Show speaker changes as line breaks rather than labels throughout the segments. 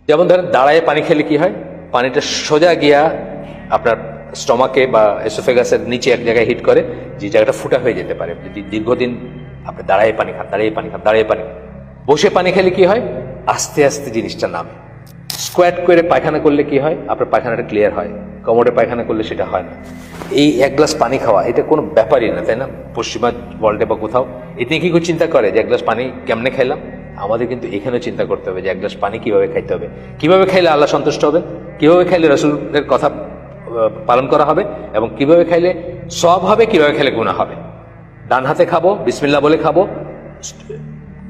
যেমন ধরেন দাঁড়ায় পানি খেলে কি হয়, পানিটা সোজা গিয়া আপনার স্টমাকে বা এসোফেগাসের নিচে এক জায়গায় হিট করে, যে জায়গাটা ফুটা হয়ে যেতে পারে যদি দীর্ঘদিন আপনি দাঁড়ায় পানি খান। বসে পানি খেলে কি হয়, আস্তে আস্তে জিনিসটা নামে। স্কোয়াট করে পায়খানা করলে কি হয়, আপনার পায়খানাটা ক্লিয়ার হয়। কোমরে পায়খানা করলে সেটা হয় না। এই এক গ্লাস পানি খাওয়া এটা কোনো ব্যাপারই না, তাই না? পশ্চিমা ওয়ার্ল্ডে বা কোথাও এটা নিয়ে কি কেউ চিন্তা করে যে এক গ্লাস পানি কেমনে খাইলাম? আমাদের কিন্তু এখানেও চিন্তা করতে হবে যে এক গ্লাস পানি কিভাবে খাইতে হবে, কিভাবে খাইলে আল্লাহ সন্তুষ্ট হবেন, কিভাবে খাইলে রাসূলের কথা পালন করা হবে, এবং কিভাবে খাইলে সওয়াব হবে, কিভাবে খেলে গুনাহ হবে। ডান হাতে খাবো, বিসমিল্লাহ বলে খাবো,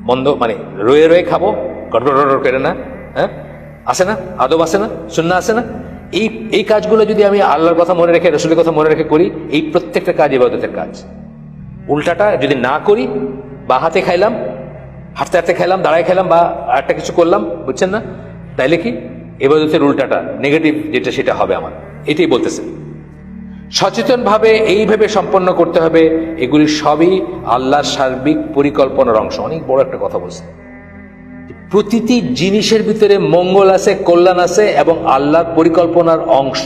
বন্ধ মানে রয়ে রয়ে খাবো, গড়গড় করে না, হ্যাঁ আসে না, আদব আসে না, সুন্নাহ আসে না। এই কাজগুলো যদি আমি আল্লাহর কথা মনে রেখে, রাসূলের কথা মনে রেখে করি, এই প্রত্যেকটা কাজ ইবাদতের কাজ। উল্টাটা যদি না করি, বা হাতে খাইলাম, হাঁটতে হাঁটতে খাইলাম, দাঁড়ায় খাইলাম, বা একটা কিছু করলাম, বুঝছেন না, তাইলে কি ইবাদতের উল্টাটা নেগেটিভ যেটা সেটা হবে আমার। এটাই বলতেছে সচেতনভাবে এইভাবে সম্পন্ন করতে হবে। এগুলি সবই আল্লাহর সার্বিক পরিকল্পনার অংশ। অনেক বড় একটা কথা বলছে, প্রতিটি জিনিসের ভিতরে মঙ্গল আছে, কল্যাণ আছে, এবং আল্লাহর পরিকল্পনার অংশ।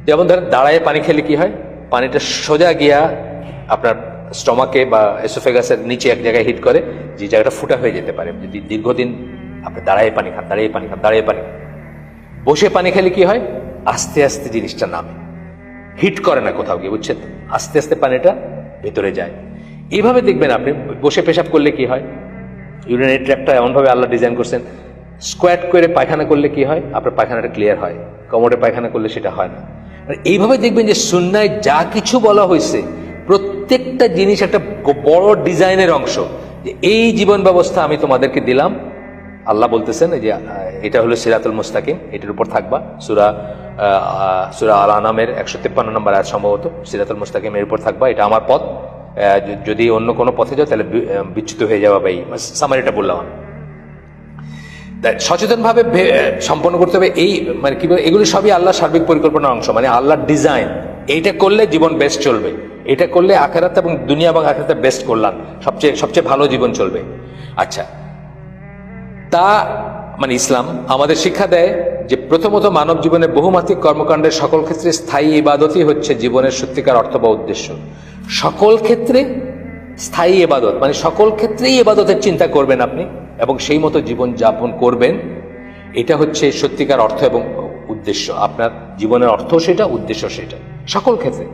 যেমন ধরেন দাঁড়ায় পানি খেলে কি হয়, পানিটা সোজা গিয়া আপনার স্টমাকে বা এসোফেগাসের নিচে এক জায়গায় হিট করে, যে জায়গাটা ফুটা হয়ে যেতে পারে যদি দীর্ঘদিন আপনি দাঁড়ায় পানি খান। বসে পানি খেলে কি হয়, আস্তে আস্তে জিনিসটা নামে, হিট করে না কোথাও গিয়ে, বুঝছেন? আস্তে আস্তে পানিটা ভেতরে যায়। এইভাবে দেখবেন আপনি বসে পেশাব করলে কি হয়, ইউরিনারি ট্র্যাক্টটা এমনভাবে আল্লাহ ডিজাইন করছেন, স্কোয়াট করে পায়খানা করলে কি হয়, আপনার পায়খানাটা ক্লিয়ার হয়। কোমরে পায়খানা করলে সেটা হয় না। এইভাবে দেখবেন যে সুন্নায় যা কিছু বলা হয়েছে, প্রত্যেকটা জিনিস একটা বড় ডিজাইনের অংশ, যে এই জীবন ব্যবস্থা আমি তোমাদেরকে দিলাম। আল্লাহ বলতেছেন যে এটা হলো সিরাতুল মুস্তাকিম, এটার উপর থাকবা। সূরা আল আনামের 153 নম্বর আয়াত সম্ভবত, সিরাতুল মুস্তাকিম এর উপর থাকবা, এটা আমার পথ, যদি অন্য কোনো পথে যাও তাহলে বিচ্যুত হয়ে যাওয়া। বা এই সামারিটা বললাম আমি। সচেতনভাবে সম্পন্ন করতে হবে। এই মানে কি, এগুলি সবই আল্লাহর সার্বিক পরিকল্পনার অংশ, মানে আল্লাহর ডিজাইন। এইটা করলে জীবন বেস্ট চলবে, এটা করলে আখিরাত এবং দুনিয়া এবং আখিরাতের বেস্ট কল্যাণ, সবচেয়ে ভালো জীবন চলবে। আচ্ছা, তা মানে ইসলাম আমাদের শিক্ষা দেয় যে প্রথমত মানব জীবনের বহুমাত্রিক কর্মকাণ্ডের সকল ক্ষেত্রে স্থায়ী ইবাদতই হচ্ছে জীবনের সত্যিকার অর্থ বা উদ্দেশ্য। সকল ক্ষেত্রে স্থায়ী ইবাদত মানে সকল ক্ষেত্রেই ইবাদতের চিন্তা করবেন আপনি, এবং সেই মতো জীবন যাপন করবেন। এটা হচ্ছে সত্যিকার অর্থ এবং উদ্দেশ্য। আপনার জীবনের অর্থ সেটা, উদ্দেশ্য সেটা, সকল ক্ষেত্রে।